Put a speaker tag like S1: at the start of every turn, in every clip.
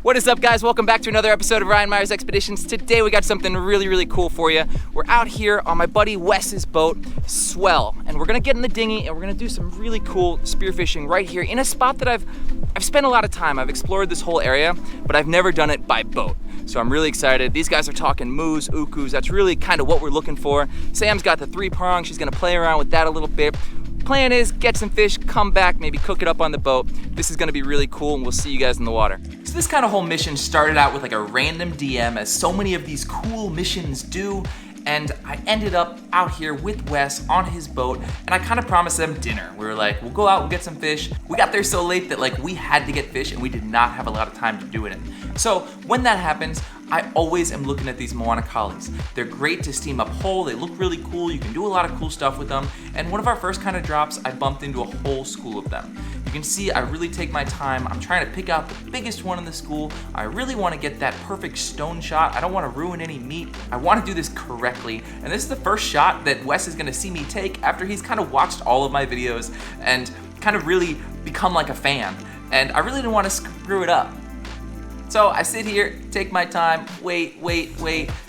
S1: What is up, guys? Welcome back to another episode of Ryan Meyer's Expeditions. Today we got something really cool for you. We're out here on my buddy Wes's boat, Swell, and we're gonna get in the dinghy and we're gonna do some really cool spearfishing right here in a spot that I've spent a lot of time. I've explored this whole area, but I've never done it by boat. So I'm really excited. These guys are talking moos, ukus. That's really kind of what we're looking for. Sam's got the 3-prong. She's gonna play around with that a little bit. Plan is get some fish, come back, maybe cook it up on the boat. This is gonna be really cool and we'll see you guys in the water. So this kind of whole mission started out with like a random DM, as so many of these cool missions do. And I ended up out here with Wes on his boat, and I kind of promised them dinner. We were like, we'll go out, we'll get some fish. We got there so late that like we had to get fish and we did not have a lot of time to do it in. So when that happens, I always am looking at these Moana Kalis. They're great to steam up whole, they look really cool, you can do a lot of cool stuff with them. And one of our first kind of drops, I bumped into a whole school of them. You can see I really take my time. I'm trying to pick out the biggest one in the school. I really want to get that perfect stone shot. I don't want to ruin any meat. I want to do this correctly. And this is the first shot that Wes is going to see me take after he's kind of watched all of my videos and kind of really become like a fan. And I really didn't want to screw it up. So I sit here, take my time, wait,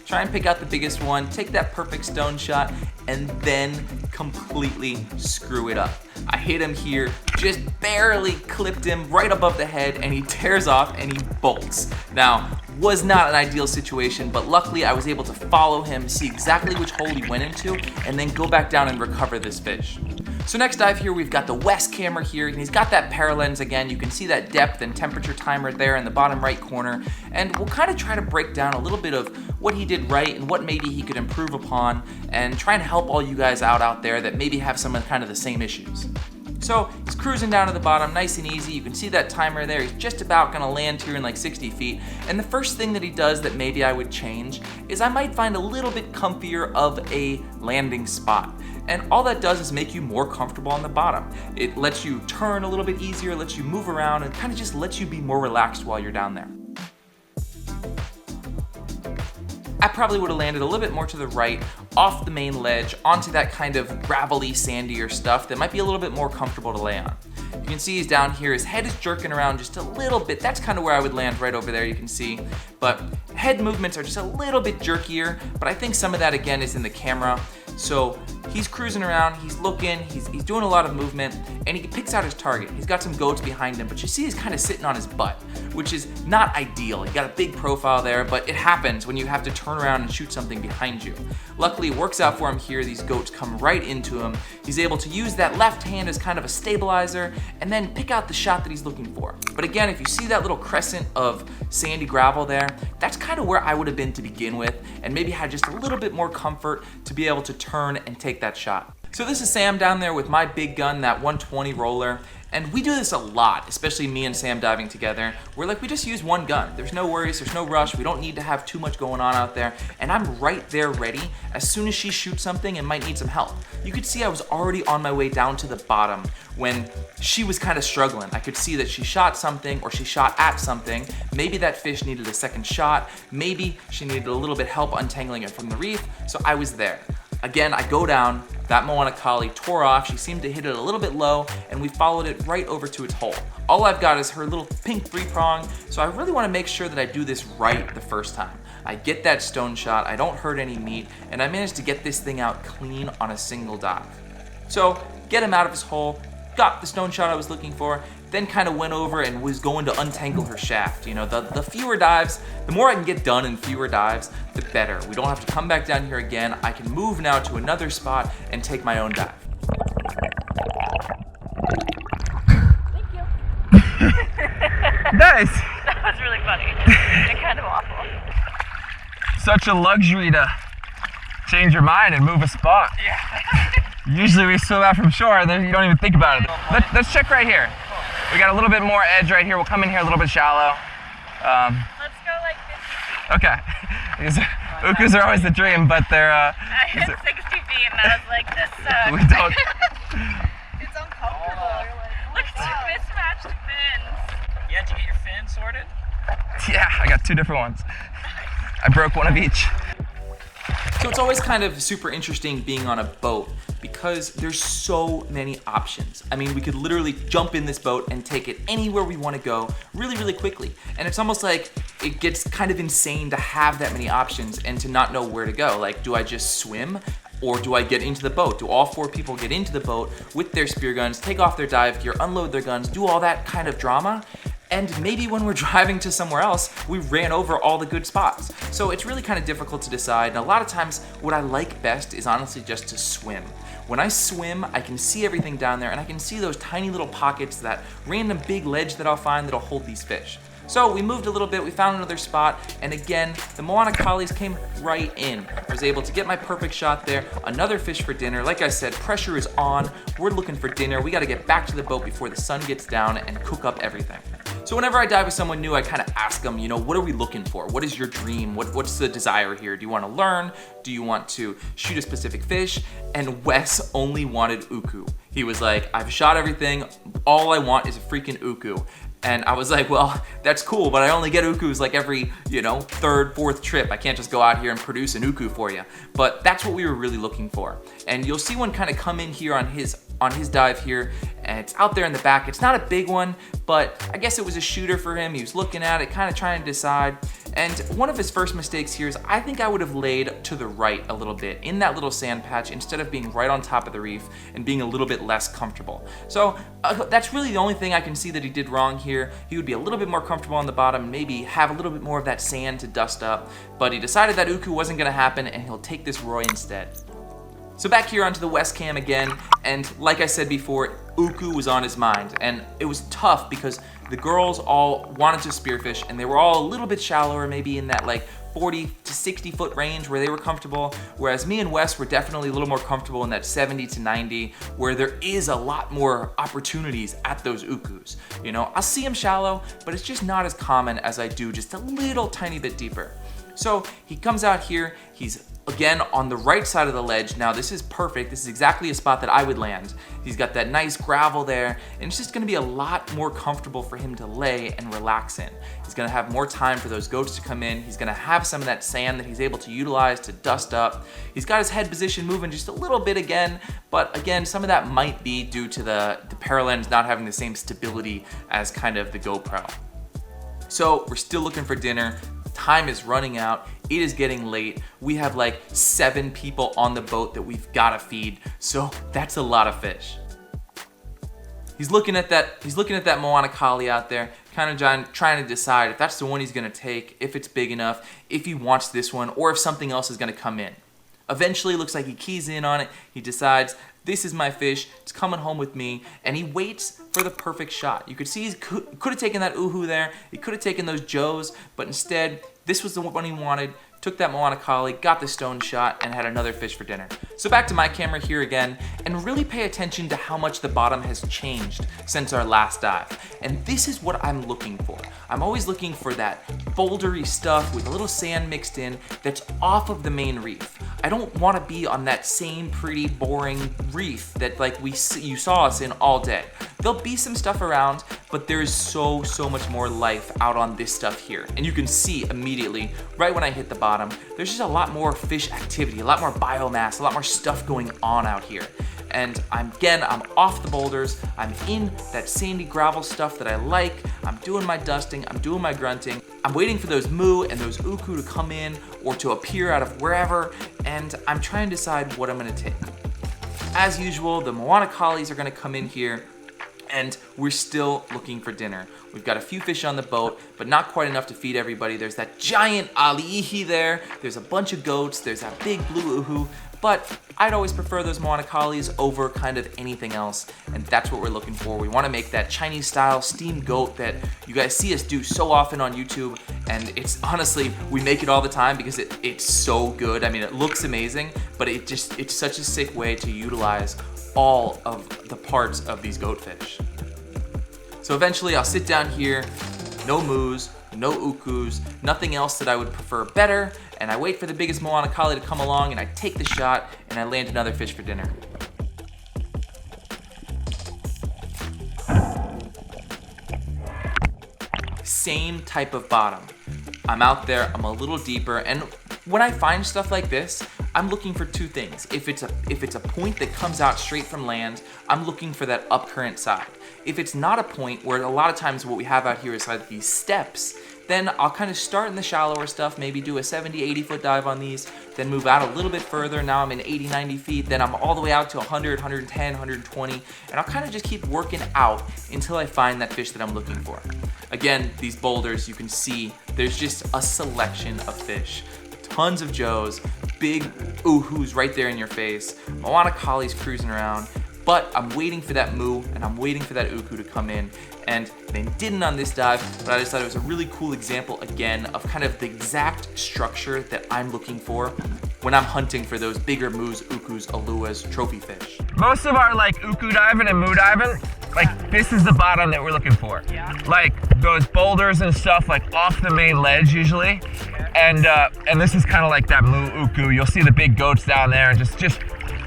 S1: try and pick out the biggest one, take that perfect stone shot, and then completely screw it up. I hit him here, just barely clipped him right above the head, and he tears off and he bolts. Now, was not an ideal situation, but luckily I was able to follow him, see exactly which hole he went into, and then go back down and recover this fish. So next dive here, we've got the Wes camera here, and he's got that paralens again. You can see that depth and temperature timer there in the bottom right corner, and we'll kind of try to break down a little bit of what he did right and what maybe he could improve upon, and try and help all you guys out there that maybe have some of kind of the same issues. So he's cruising down to the bottom, nice and easy. You can see that timer there. He's just about gonna land here in like 60 feet. And the first thing that he does that maybe I would change is I might find a little bit comfier of a landing spot. And all that does is make you more comfortable on the bottom. It lets you turn a little bit easier, lets you move around, and kind of just lets you be more relaxed while you're down there. I probably would have landed a little bit more to the right, off the main ledge, onto that kind of gravelly, sandier stuff that might be a little bit more comfortable to lay on. You can see he's down here, his head is jerking around just a little bit. That's kind of where I would land, right over there, you can see. But head movements are just a little bit jerkier, but I think some of that again is in the camera. So he's cruising around, he's looking, he's doing a lot of movement, and he picks out his target. He's got some goats behind him, but you see he's kind of sitting on his butt, which is not ideal. He got a big profile there, but it happens when you have to turn around and shoot something behind you. Luckily, it works out for him here. These goats come right into him. He's able to use that left hand as kind of a stabilizer and then pick out the shot that he's looking for. But again, if you see that little crescent of sandy gravel there, that's kind of where I would have been to begin with, and maybe had just a little bit more comfort to be able to turn and take that shot. So this is Sam down there with my big gun, that 120 roller. And we do this a lot, especially me and Sam diving together. We're like, we just use one gun. There's no worries, there's no rush. We don't need to have too much going on out there. And I'm right there ready as soon as she shoots something and might need some help. You could see I was already on my way down to the bottom when she was kind of struggling. I could see that she shot something or she shot at something. Maybe that fish needed a second shot. Maybe she needed a little bit help untangling it from the reef. So I was there. Again, I go down, that Moana Kali tore off, she seemed to hit it a little bit low, and we followed it right over to its hole. All I've got is her little pink 3-prong, so I really wanna make sure that I do this right the first time. I get that stone shot, I don't hurt any meat, and I managed to get this thing out clean on a single dive. So, get him out of his hole, got the stone shot I was looking for, then kind of went over and was going to untangle her shaft. You know, the fewer dives, the more I can get done in fewer dives, the better. We don't have to come back down here again. I can move now to another spot and take my own dive.
S2: Thank you.
S3: Nice.
S2: That was really funny and kind of awful.
S3: Such a luxury to change your mind and move a spot.
S2: Yeah.
S3: Usually we swim out from shore and then you don't even think about it. Let's check right here. We got a little bit more edge right here. We'll come in here a little bit shallow.
S2: Let's go like 50 feet.
S3: Okay. Because ukus are always the dream, but they're...
S2: I hit 60 feet and I was like, this sucks.
S3: We don't...
S2: It's uncomfortable. Look at your mismatched fins.
S4: Yeah, did you get your fin sorted?
S3: Yeah, I got 2 different ones. I broke one of each.
S1: So it's always kind of super interesting being on a boat because there's so many options. I mean, we could literally jump in this boat and take it anywhere we want to go really, really quickly. And it's almost like it gets kind of insane to have that many options and to not know where to go. Like, do I just swim? Or do I get into the boat? Do all 4 people get into the boat with their spear guns, take off their dive gear, unload their guns, do all that kind of drama? And maybe when we're driving to somewhere else, we ran over all the good spots. So it's really kind of difficult to decide. And a lot of times, what I like best is honestly just to swim. When I swim, I can see everything down there and I can see those tiny little pockets, that random big ledge that I'll find that'll hold these fish. So we moved a little bit, we found another spot, and again, the Moana Kalis came right in. I was able to get my perfect shot there, another fish for dinner. Like I said, pressure is on, we're looking for dinner. We gotta get back to the boat before the sun gets down and cook up everything. So whenever I dive with someone new, I kind of ask them, you know, what are we looking for? What is your dream? What's the desire here? Do you want to learn? Do you want to shoot a specific fish? And Wes only wanted uku. He was like, I've shot everything, all I want is a freaking uku. And I was like, well, that's cool, but I only get ukus like every, 3rd, 4th trip. I can't just go out here and produce an uku for you. But that's what we were really looking for. And you'll see one kind of come in here on his dive here, and it's out there in the back. It's not a big one, but I guess it was a shooter for him. He was looking at it, kind of trying to decide. And one of his first mistakes here is I think I would have laid to the right a little bit in that little sand patch instead of being right on top of the reef and being a little bit less comfortable. So that's really the only thing I can see that he did wrong here. He would be a little bit more comfortable on the bottom and maybe have a little bit more of that sand to dust up, but he decided that uku wasn't gonna happen and he'll take this Roy instead. So back here onto the West Cam again, and like I said before, uku was on his mind, and it was tough because the girls all wanted to spearfish and they were all a little bit shallower, maybe in that like 40 to 60 foot range where they were comfortable, whereas me and Wes were definitely a little more comfortable in that 70 to 90 where there is a lot more opportunities at those ukus. I'll see them shallow, but it's just not as common as I do just a little tiny bit deeper. So he comes out here, he's again on the right side of the ledge. Now this is perfect, this is exactly a spot that I would land. He's got that nice gravel there, and it's just gonna be a lot more comfortable for him to lay and relax in. He's gonna have more time for those goats to come in. He's gonna have some of that sand that he's able to utilize to dust up. He's got his head position moving just a little bit again, but again, some of that might be due to the paralens not having the same stability as kind of the GoPro. So we're still looking for dinner. Time is running out. It is getting late. We have like 7 people on the boat that we've gotta feed. So that's a lot of fish. He's looking at that Moana Kali out there, kind of trying to decide if that's the one he's gonna take, if it's big enough, if he wants this one, or if something else is gonna come in. Eventually, it looks like he keys in on it. He decides, this is my fish, it's coming home with me, and he waits for the perfect shot. You could see he could have taken that uhu there, he could have taken those joes, but instead, this was the one he wanted, took that Moana Kali, got the stone shot, and had another fish for dinner. So back to my camera here again, and really pay attention to how much the bottom has changed since our last dive. And this is what I'm looking for. I'm always looking for that bouldery stuff with a little sand mixed in that's off of the main reef. I don't want to be on that same pretty boring reef that like you saw us in all day. There'll be some stuff around, but there is so much more life out on this stuff here. And you can see immediately, right when I hit the bottom, there's just a lot more fish activity, a lot more biomass, a lot more stuff going on out here. And I'm off the boulders, I'm in that sandy gravel stuff that I like, I'm doing my dusting, I'm doing my grunting, I'm waiting for those moo and those uku to come in or to appear out of wherever, and I'm trying to decide what I'm gonna take. As usual, the Moana Kalis are gonna come in here, and we're still looking for dinner. We've got a few fish on the boat, but not quite enough to feed everybody. There's that giant ali'ihi there, there's a bunch of goats, there's that big blue uhu, but I'd always prefer those Moana Kalis over kind of anything else, and that's what we're looking for. We wanna make that Chinese style steamed goat that you guys see us do so often on YouTube, and it's honestly, we make it all the time because it's so good. I mean, it looks amazing, but it's such a sick way to utilize all of the parts of these goatfish. So eventually I'll sit down here, no moos, no ukus, nothing else that I would prefer better, and I wait for the biggest Moana Kali to come along, and I take the shot, and I land another fish for dinner. Same type of bottom. I'm out there, I'm a little deeper, and when I find stuff like this, I'm looking for two things. If it's a point that comes out straight from land, I'm looking for that up current side. If it's not a point, where a lot of times what we have out here is like these steps, then I'll kind of start in the shallower stuff, maybe do a 70, 80 foot dive on these, then move out a little bit further. Now I'm in 80, 90 feet, then I'm all the way out to 100, 110, 120, and I'll kind of just keep working out until I find that fish that I'm looking for. Again, these boulders, you can see there's just a selection of fish. Tons of joes, big oohoos right there in your face, Moana Kalis cruising around, but I'm waiting for that moo and I'm waiting for that uku to come in, and they didn't on this dive, but I just thought it was a really cool example again of kind of the exact structure that I'm looking for when I'm hunting for those bigger moos, ukus, aluas, trophy fish.
S3: Most of our like uku diving and moo diving, like this is the bottom that we're looking for.
S2: Yeah.
S3: Like those boulders and stuff like off the main ledge usually. And this is kind of like that moo uku. You'll see the big goats down there and just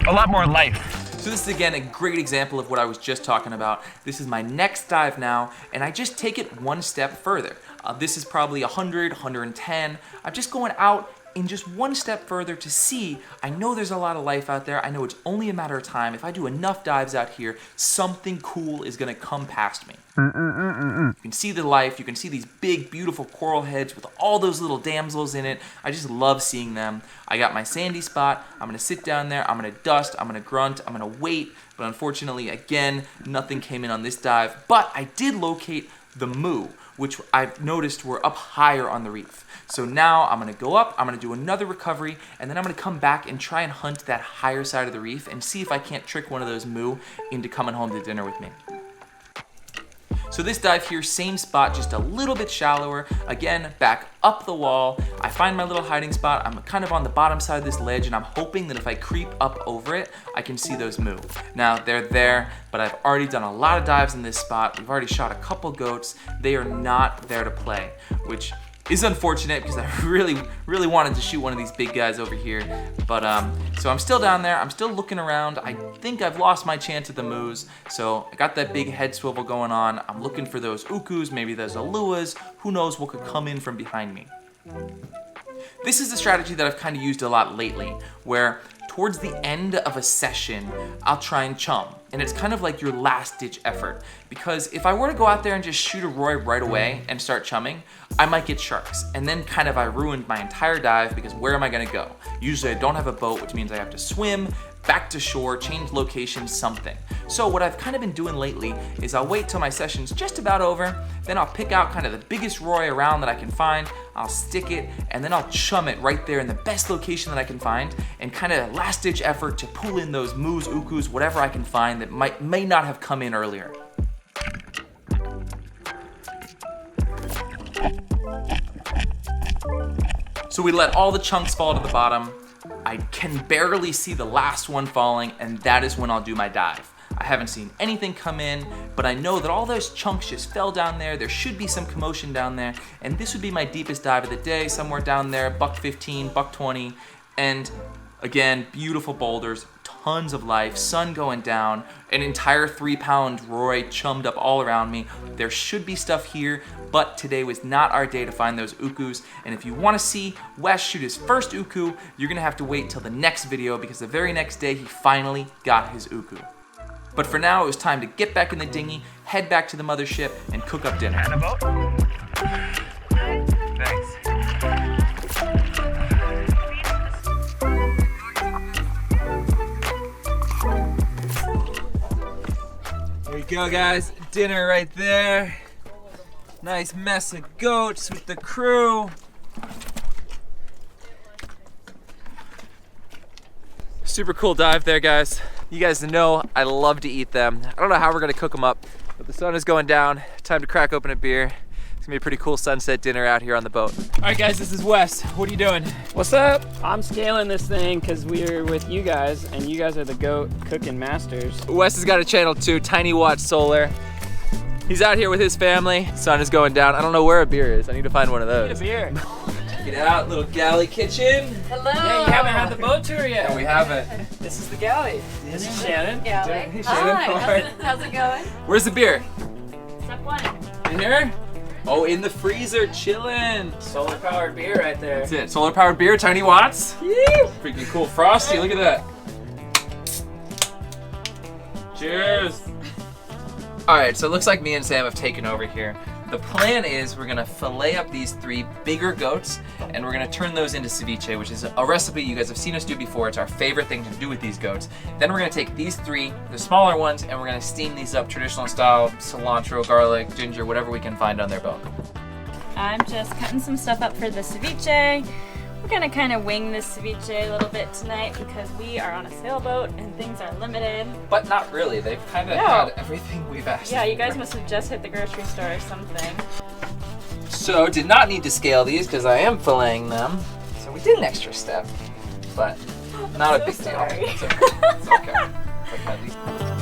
S3: a lot more life.
S1: So this is again a great example of what I was just talking about. This is my next dive now, and I just take it one step further. This is probably 100, 110. I'm just going out in just one step further to see. I know there's a lot of life out there. I know it's only a matter of time. If I do enough dives out here, something cool is gonna come past me. You can see the life. You can see these big, beautiful coral heads with all those little damsels in it. I just love seeing them. I got my sandy spot. I'm gonna sit down there. I'm gonna dust. I'm gonna grunt. I'm gonna wait. But unfortunately, again, nothing came in on this dive. But I did locate the moo, which I've noticed were up higher on the reef. So now I'm gonna go up, I'm gonna do another recovery, and then I'm gonna come back and try and hunt that higher side of the reef and see if I can't trick one of those moo into coming home to dinner with me. So this dive here, same spot, just a little bit shallower. Again, back up the wall. I find my little hiding spot. I'm kind of on the bottom side of this ledge, and I'm hoping that if I creep up over it, I can see those moo. Now, they're there, but I've already done a lot of dives in this spot. We've already shot a couple goats. They are not there to play, which is unfortunate because I really wanted to shoot one of these big guys over here. But so I'm still down there. I'm still looking around. I think I've lost my chance at the moos. So I got that big head swivel going on. I'm looking for those ukus, maybe those aluas. Who knows what could come in from behind me. This is the strategy that I've kind of used a lot lately, where towards the end of a session, I'll try and chum. And it's kind of like your last ditch effort. Because if I were to go out there and just shoot a roy right away and start chumming, I might get sharks. And then kind of I ruined my entire dive because where am I gonna go? Usually I don't have a boat, which means I have to swim, back to shore, change location, something. So what I've kind of been doing lately is I'll wait till my session's just about over, then I'll pick out kind of the biggest roy around that I can find, I'll stick it, and then I'll chum it right there in the best location that I can find, and kind of last ditch effort to pull in those moos, ukus, whatever I can find that may not have come in earlier. So we let all the chunks fall to the bottom. I can barely see the last one falling, and that is when I'll do my dive. I haven't seen anything come in, but I know that all those chunks just fell down there. There should be some commotion down there, and this would be my deepest dive of the day, somewhere down there, $1.15, $1.20, and again, beautiful boulders, tons of life, sun going down, an entire 3-pound roy chummed up all around me. There should be stuff here, but today was not our day to find those ukus. And if you want to see Wes shoot his first uku, you're gonna have to wait till the next video because the very next day he finally got his uku. But for now, it was time to get back in the dinghy, head back to the mothership, and cook up dinner.
S3: And a boat? Thanks.
S4: There you go, guys. Dinner right there. Nice mess of goats with the crew.
S1: Super cool dive there, guys. You guys know I love to eat them. I don't know how we're gonna cook them up, but the sun is going down. Time to crack open a beer. It's gonna be a pretty cool sunset dinner out here on the boat.
S4: All right, guys, this is Wes. What are you doing?
S5: What's up? I'm scaling this thing because we're with you guys, and you guys are the goat cooking masters.
S1: Wes has got a channel too, Tiny Watch Solar. He's out here with his family. Sun is going down. I don't know where a beer is. I need to find one of
S5: Get a
S1: those.
S5: beer.
S4: Check it out, little galley kitchen.
S2: Hello.
S5: Yeah, you haven't had the boat tour yet.
S4: No, we haven't.
S5: This is the galley. This is Shannon.
S2: Galley.
S4: Hey, Shannon.
S2: Hi. How's it going?
S1: Where's the beer?
S2: Step one.
S4: In here? Oh, in the freezer, chilling.
S5: Solar powered beer right there.
S4: That's it. Solar powered beer, tiny watts. Freaking cool. Frosty, look at that. Cheers.
S1: All right, so it looks like me and Sam have taken over here. The plan is we're gonna fillet up these 3 bigger goats and we're gonna turn those into ceviche, which is a recipe you guys have seen us do before. It's our favorite thing to do with these goats. Then we're gonna take these 3, the smaller ones, and we're gonna steam these up traditional style, cilantro, garlic, ginger, whatever we can find on their bone.
S2: I'm just cutting some stuff up for the ceviche. We're gonna kind of wing this ceviche a little bit tonight because we are on a sailboat and things are limited.
S1: But not really, they've kind of
S2: No.
S1: had everything we've asked.
S2: Yeah, you guys must have just hit the grocery store or something.
S1: So did not need to scale these because I am filleting them. So we did an extra step, but not a big deal.
S2: sorry.
S1: It's okay. It's okay. It's okay.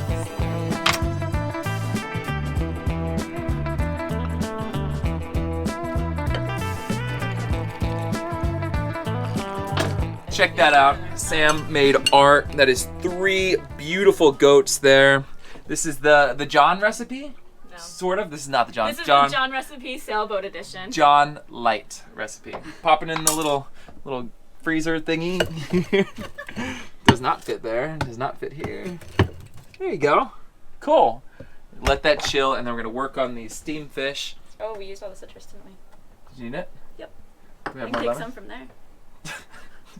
S1: Check that out. Sam made art. That is 3 beautiful goats there. This is the John recipe?
S2: No.
S1: Sort of. This is not the John.
S2: This is the John recipe sailboat edition.
S1: John Light recipe. Popping in the little freezer thingy. Does not fit there. Does not fit here. There you go. Cool. Let that chill, and then we're gonna work on these steamed fish.
S2: Oh, we used all the citrus, didn't we?
S1: Did you need it?
S2: Yep.
S1: Do we have
S2: We
S1: more
S2: can take
S1: lemon?
S2: some from there.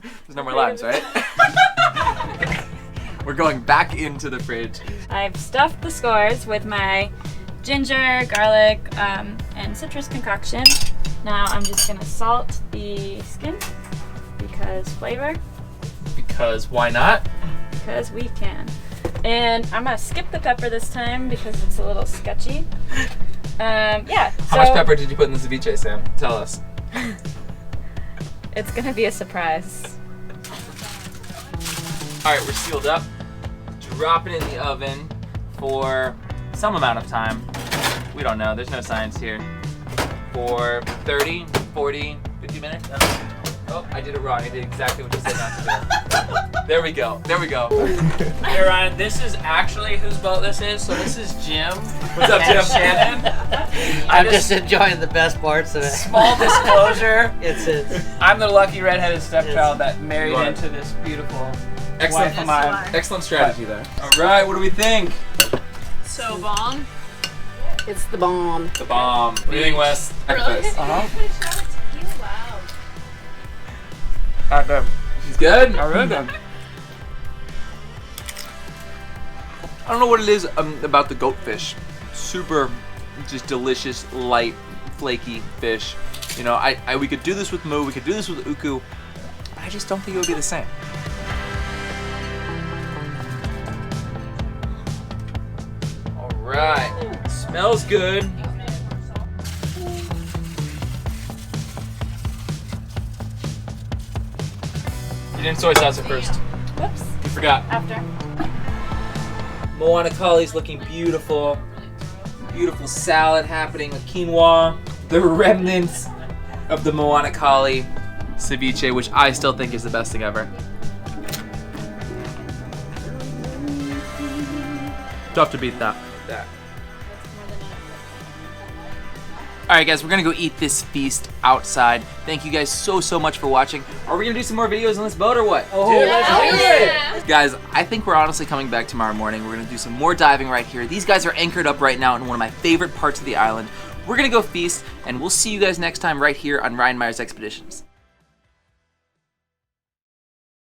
S1: There's no more limes, right? We're going back into the fridge.
S2: I've stuffed the scores with my ginger, garlic, and citrus concoction. Now I'm just gonna salt the skin because flavor,
S1: Because why not?
S2: because we can. And I'm gonna skip the pepper this time because it's a little sketchy. Yeah.
S1: How much pepper did you put in the ceviche, Sam? Tell us.
S2: It's gonna be a surprise.
S1: All right, we're sealed up. Drop it in the oven for some amount of time. We don't know, there's no science here. For 30, 40, 50 minutes? Oh, I did it wrong. I did exactly what you said not to do. There we go, there we go.
S5: Hey Ryan, this is actually whose boat this is. So this is Jim.
S1: What's up,
S5: and
S1: Jim?
S5: Shannon.
S6: I'm just enjoying the best parts of it.
S5: Small disclosure.
S6: It's
S5: I'm the lucky redheaded stepchild that married
S1: You are.
S5: into this beautiful
S1: Excellent,
S5: wife of mine.
S1: excellent strategy there. All right, what do we think?
S2: So bomb.
S6: it's the bomb.
S1: The bomb. What do you think, Wes? Breakfast. He's good?
S5: Really good.
S1: I don't know what it is about the goatfish. Super, just delicious, light, flaky fish. You know, we could do this with moo, we could do this with uku. I just don't think it would be the same. All right, smells good. You didn't soy sauce it first.
S2: Whoops.
S1: You forgot.
S2: After.
S1: Moana Kalis looking beautiful. Beautiful salad happening with quinoa. The remnants of the Moana Kali ceviche, which I still think is the best thing ever. Tough to beat that. Alright guys, we're gonna go eat this feast outside. Thank you guys so much for watching. Are we gonna do some more videos on this boat or what?
S6: Oh, let's do it.
S1: Guys, I think we're honestly coming back tomorrow morning. We're gonna do some more diving right here. These guys are anchored up right now in one of my favorite parts of the island. We're gonna go feast, and we'll see you guys next time right here on Ryan Meyer's Expeditions.